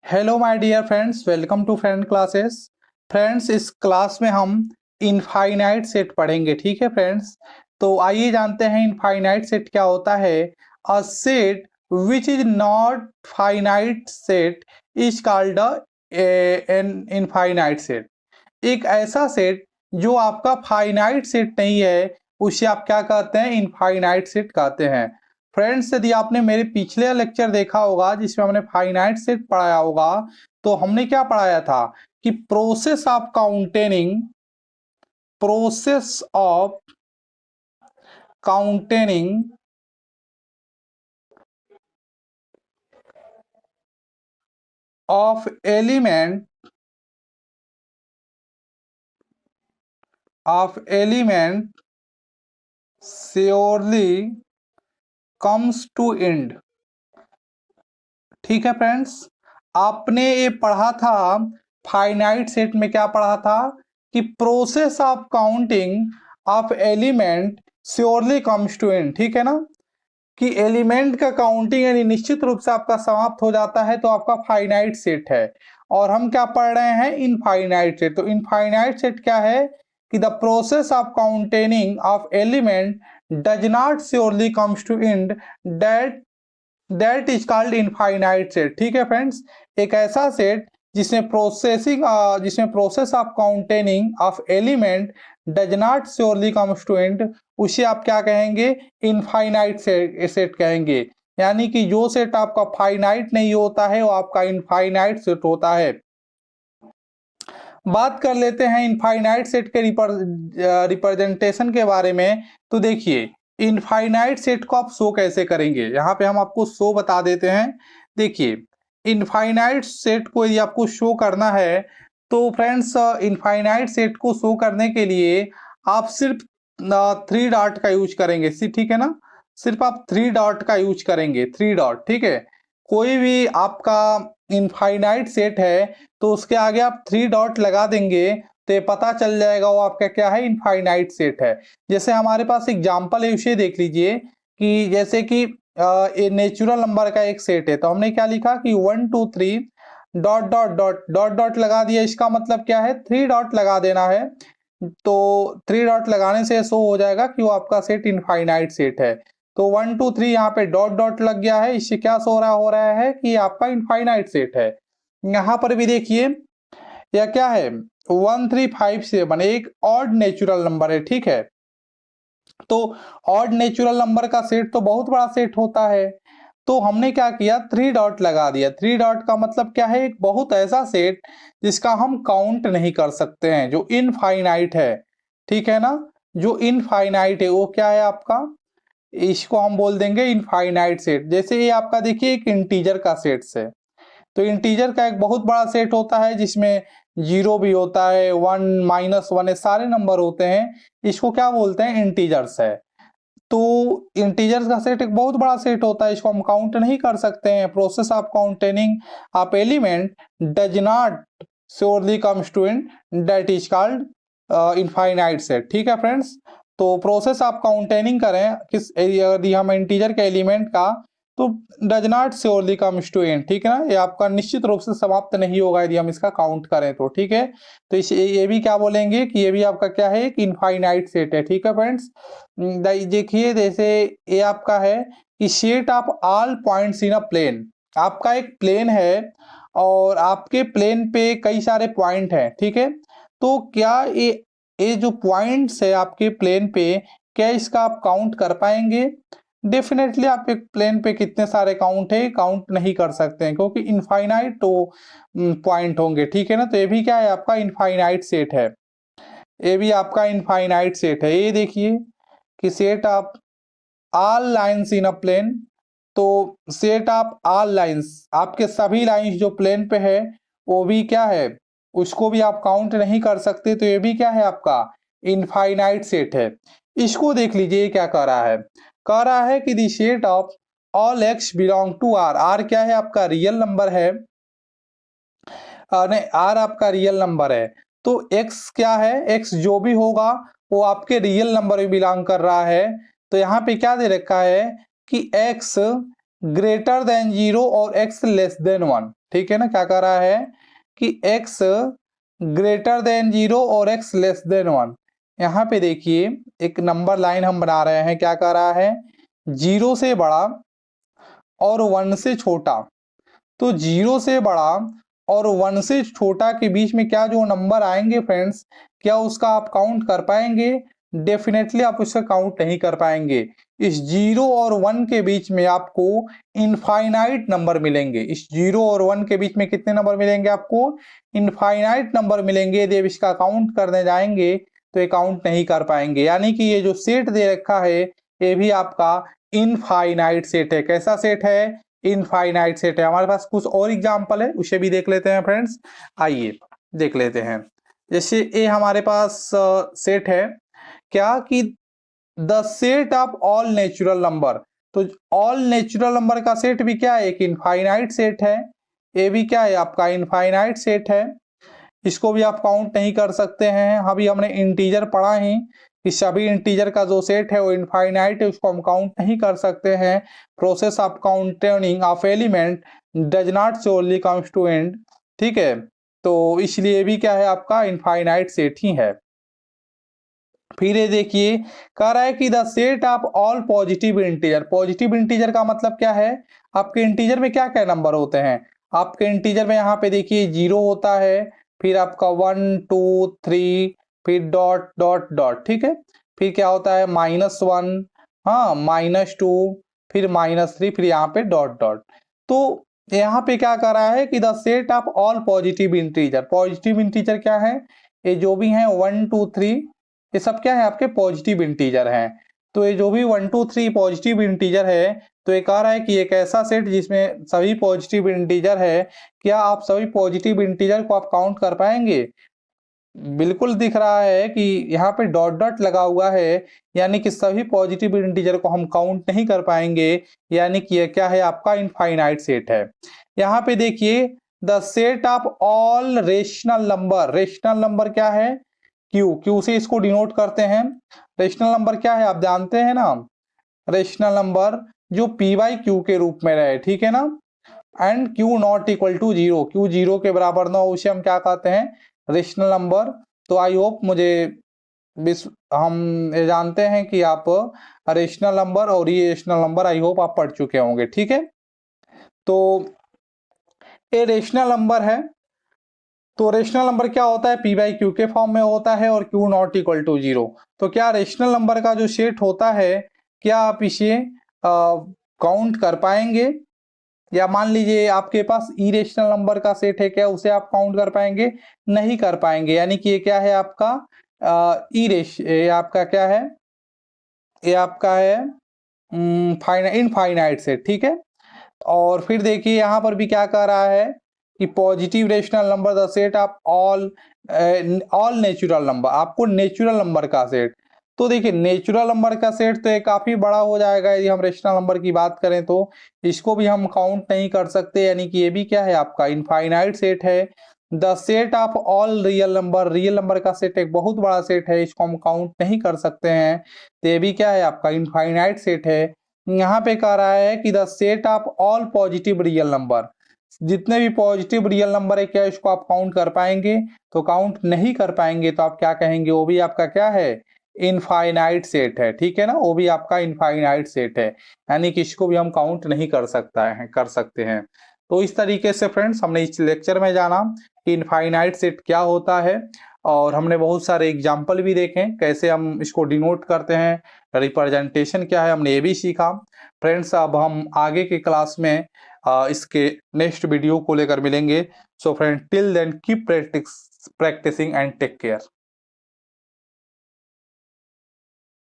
Hello my dear friends, welcome to friend classes. Friends, इस class में हम infinite set पढ़ेंगे। ठीक है फ्रेंड्स, तो आइए जानते हैं इनफाइनाइट सेट क्या होता है। A set which is not finite set is called an infinite set. एक ऐसा सेट जो आपका फाइनाइट सेट नहीं है उसे आप क्या कहते हैं? इनफाइनाइट सेट कहते हैं। फ्रेंड्स, यदि आपने मेरे पिछले लेक्चर देखा होगा जिसमें हमने फाइनाइट सेट पढ़ाया होगा, तो हमने क्या पढ़ाया था कि process of counting of element surely comes to end. ठीक है फ्रेंड्स, आपने ये पढ़ा था फाइनाइट सेट में। क्या पढ़ा था कि process of counting of element surely comes to end. ठीक है ना, कि एलिमेंट का काउंटिंग यानी निश्चित रूप से आपका समाप्त हो जाता है, तो आपका फाइनाइट सेट है। और हम क्या पढ़ रहे हैं? Infinite set. तो इनफाइनाइट सेट क्या है कि the process of counting of element does not surely comes to end, that is called infinite set. ठीक है फ्रेंड्स, एक ऐसा सेट जिसमें process of counting of element does not surely comes to end, उसे आप क्या कहेंगे? इनफाइनाइट सेट कहेंगे। यानी कि जो सेट आपका फाइनाइट नहीं होता है वो आपका इनफाइनाइट सेट होता है। बात कर लेते हैं इनफाइनाइट सेट के रिप्रेजेंटेशन के बारे में। तो देखिए, इनफाइनाइट सेट को आप शो कैसे करेंगे, यहाँ पे हम आपको शो बता देते हैं। देखिए, इनफाइनाइट सेट को यदि आपको शो करना है तो फ्रेंड्स, इनफाइनाइट सेट को शो करने के लिए आप सिर्फ 3 डॉट का यूज करेंगे। ठीक है ना, सिर्फ आप 3 डॉट का यूज करेंगे। 3 डॉट, ठीक है। कोई भी आपका इनफाइनाइट सेट है तो उसके आगे आप 3 डॉट लगा देंगे तो ये पता चल जाएगा वो आपका क्या है? इनफाइनाइट सेट है। जैसे हमारे पास एग्जांपल है, उसे देख लीजिए कि जैसे कि ये नेचुरल नंबर का एक सेट है, तो हमने क्या लिखा कि 1 2 3 dot dot dot dot dot लगा दिया। इसका मतलब क्या है? 3 डॉट लगा देना है। तो 3 डॉट लगाने से शो हो जाएगा कि वो आपका सेट इनफाइनाइट सेट है। तो 1 2 3 यहाँ पे डॉट डॉट लग गया है, इससे क्या हो रहा है कि आपका इनफाइनाइट सेट है। यहाँ पर भी देखिए, यह क्या है? 1357 एक ऑड नेचुरल नंबर है। ठीक है, तो ऑड नेचुरल नंबर का सेट तो बहुत बड़ा सेट होता है। तो हमने क्या किया? 3 डॉट लगा दिया। 3 डॉट का मतलब क्या है? एक बहुत ऐसा सेट जिसका हम काउंट नहीं कर सकते हैं, जो इनफाइनाइट है। ठीक है ना, जो इनफाइनाइट है वो क्या है आपका? इसको हम बोल देंगे इनफाइनाइट सेट। जैसे ये आपका देखिए एक इंटीजर का सेट है, तो इंटीजर का एक बहुत बड़ा सेट होता है जिसमें जीरो भी होता है, 1 -1 है, सारे नंबर होते हैं। इसको क्या बोलते हैं? इंटीजर्स है। तो इंटीजर्स का सेट एक बहुत बड़ा सेट होता है, इसको हम काउंट नहीं कर सकते हैं। Process of counting of element does not surely comes to end, that is called infinite set. ठीक है फ्रेंड्स, तो प्रोसेस ऑफ काउंटिंग करें किस यदि हम इंटीजर के एलिमेंट का, तो does not surely comes to end. ठीक है ना, ये आपका निश्चित रूप से समाप्त नहीं होगा यदि हम इसका काउंट करें तो। ठीक है, तो इस ये भी क्या बोलेंगे कि ये भी आपका क्या है? एक इनफाइनाइट सेट है। ठीक है फ्रेंड्स, देखिए जैसे ये आपका है कि set of all points in a plane. आपका एक प्लेन है और आपके प्लेन पे कई सारे पॉइंट हैं। ठीक है, तो क्या ये जो पॉइंट्स है आपके प्लेन पे, क्या इसका आप काउंट कर पाएंगे? डेफिनेटली आप एक प्लेन पे कितने सारे काउंट है काउंट नहीं कर सकते हैं, क्योंकि इनफाइनाइट तो पॉइंट होंगे। ठीक है ना, तो ये भी क्या है? आपका इनफाइनाइट सेट है। ये भी आपका इनफाइनाइट सेट है। ये देखिए कि set of all lines in a plane, तो सेट ऑफ ऑल लाइंस, आपके सभी लाइंस जो प्लेन पे है वो भी क्या है? उसको भी आप काउंट नहीं कर सकते, तो ये भी क्या है? आपका इनफाइनाइट सेट है। इसको देख लीजिए ये क्या कह रहा है? कह रहा है कि the set of all x belong to R. R क्या है? आपका रियल नंबर है। नहीं, आर आपका रियल नंबर है। तो एक्स क्या है? एक्स जो भी होगा वो आपके रियल नंबर में बिलोंग कर रहा है। तो यहाँ पे क्या दे रखा है कि एक्स ग्रेटर देन 0 और x लेस देन 1। ठीक है ना, क्या कर रहा है कि x ग्रेटर देन 0 और x लेस देन 1। यहाँ पे देखिए एक नंबर लाइन हम बना रहे हैं, क्या कर रहा है 0 से बड़ा और 1 से छोटा। तो 0 से बड़ा और 1 से छोटा के बीच में क्या जो नंबर आएंगे फ्रेंड्स, क्या उसका आप काउंट कर पाएंगे? डेफिनेटली आप उसका काउंट नहीं कर पाएंगे। इस 0 और 1 के बीच में आपको इनफाइनाइट नंबर मिलेंगे। इस 0 और 1 के बीच में कितने नंबर मिलेंगे आपको? इनफाइनाइट नंबर मिलेंगे। यदि इसका काउंट करने जाएंगे तो ये काउंट नहीं कर पाएंगे। यानी कि ये जो सेट दे रखा है ये भी आपका इनफाइनाइट सेट है। कैसा सेट है? इनफाइनाइट सेट है। हमारे पास कुछ और एग्जांपल है, उसे भी देख लेते हैं फ्रेंड्स। आइए देख लेते हैं। जैसे ये हमारे पास सेट है क्या कि the set of all natural number. तो ऑल नेचुरल नंबर का सेट भी क्या है? एक इनफाइनाइट सेट है। ये भी क्या है? आपका इनफाइनाइट सेट है। इसको भी आप काउंट नहीं कर सकते हैं। अभी हमने इंटीजर पढ़ा है कि सभी इंटीजर का जो सेट है वो इनफाइनाइट है, उसको हम काउंट नहीं कर सकते हैं। Process of counting of element does not surely comes to end. ठीक है, तो इसलिए भी क्या है आपका इनफाइनाइट सेट ही है। फिर ये देखिए कह रहा है कि the set of all positive integer. Positive integer का मतलब क्या है? आपके इंटीजर में क्या क्या नंबर होते हैं? आपके इंटीजर में यहाँ पे देखिए 0 होता है, फिर आपका 1 2 3, फिर डॉट डॉट डॉट। ठीक है, फिर क्या होता है -1, हाँ -2, फिर -3, फिर यहाँ पे डॉट डॉट। तो यहाँ पे क्या कर रहा है कि the set of all positive integer. Positive integer क्या है? ये जो भी है 1 2 3 ये सब क्या है आपके पॉजिटिव इंटीजर हैं। तो ये जो भी 1 2 3 पॉजिटिव इंटीजर है, तो ये कह रहा है कि एक ऐसा सेट जिसमें सभी पॉजिटिव इंटीजर है। क्या आप सभी पॉजिटिव इंटीजर को आप काउंट कर पाएंगे? बिल्कुल दिख रहा है कि यहाँ पे डॉट डॉट लगा हुआ है, यानी कि सभी पॉजिटिव इंटीजर को हम काउंट नहीं कर पाएंगे। यानी कि यह क्या है आपका इनफाइनाइट सेट है। यहाँ पे देखिए the set of all rational number. Rational number क्या है? क्यू। क्यू से इसको डिनोट करते हैं। रेशनल नंबर क्या है आप जानते हैं ना? रेशनल नंबर जो पी बाई क्यू के रूप में रहे। ठीक है ना, and q not equal to 0, q 0 के बराबर ना हो उसे हम क्या कहते हैं? Rational number. तो आई होप मुझे हम ये जानते हैं कि आप रेशनल नंबर और ये रेशनल नंबर आई होप आप पढ़ चुके होंगे। ठीक है, तो ये रेशनल नंबर है। तो रेशनल नंबर क्या होता है? पी बाई क्यू के फॉर्म में होता है और क्यू नॉट इक्वल टू 0। तो क्या रेशनल नंबर का जो सेट होता है, क्या आप इसे काउंट कर पाएंगे? या मान लीजिए आपके पास इरेशनल नंबर का सेट है, क्या उसे आप काउंट कर पाएंगे? नहीं कर पाएंगे। यानी कि ये क्या है आपका ये आपका क्या है? ये आपका है इनफाइनाइट सेट। ठीक है, और फिर देखिए यहाँ पर भी क्या कह रहा है कि positive rational number the set of all natural number. आपको नेचुरल नंबर का सेट। तो देखिए नेचुरल नंबर का सेट तो ये काफी बड़ा हो जाएगा। यदि हम रेशनल नंबर की बात करें तो इसको भी हम काउंट नहीं कर सकते। यानी कि ये भी क्या है आपका इनफाइनाइट सेट है। The set of all real number. Real number का सेट एक बहुत बड़ा सेट है, इसको हम काउंट नहीं कर सकते हैं। तो ये भी क्या है आपका इनफाइनाइट सेट है। यहाँ पे कह रहा है कि the set of all positive real number. जितने भी पॉजिटिव रियल नंबर है क्या इसको आप काउंट कर पाएंगे? तो काउंट नहीं कर पाएंगे। तो आप क्या कहेंगे? वो भी आपका क्या है? इनफाइनाइट सेट है। ठीक है ना, वो भी आपका इनफाइनाइट सेट है। यानी कि इसको भी हम काउंट नहीं कर सकते हैं। तो इस तरीके से फ्रेंड्स हमने इस लेक्चर में जाना कि इनफाइनाइट सेट क्या होता है, और हमने बहुत सारे एग्जाम्पल भी देखे कैसे हम इसको डिनोट करते हैं, रिप्रेजेंटेशन क्या है, हमने ये भी सीखा। फ्रेंड्स अब हम आगे के क्लास में इसके नेक्स्ट वीडियो को लेकर मिलेंगे। So friend till then keep practicing and take care.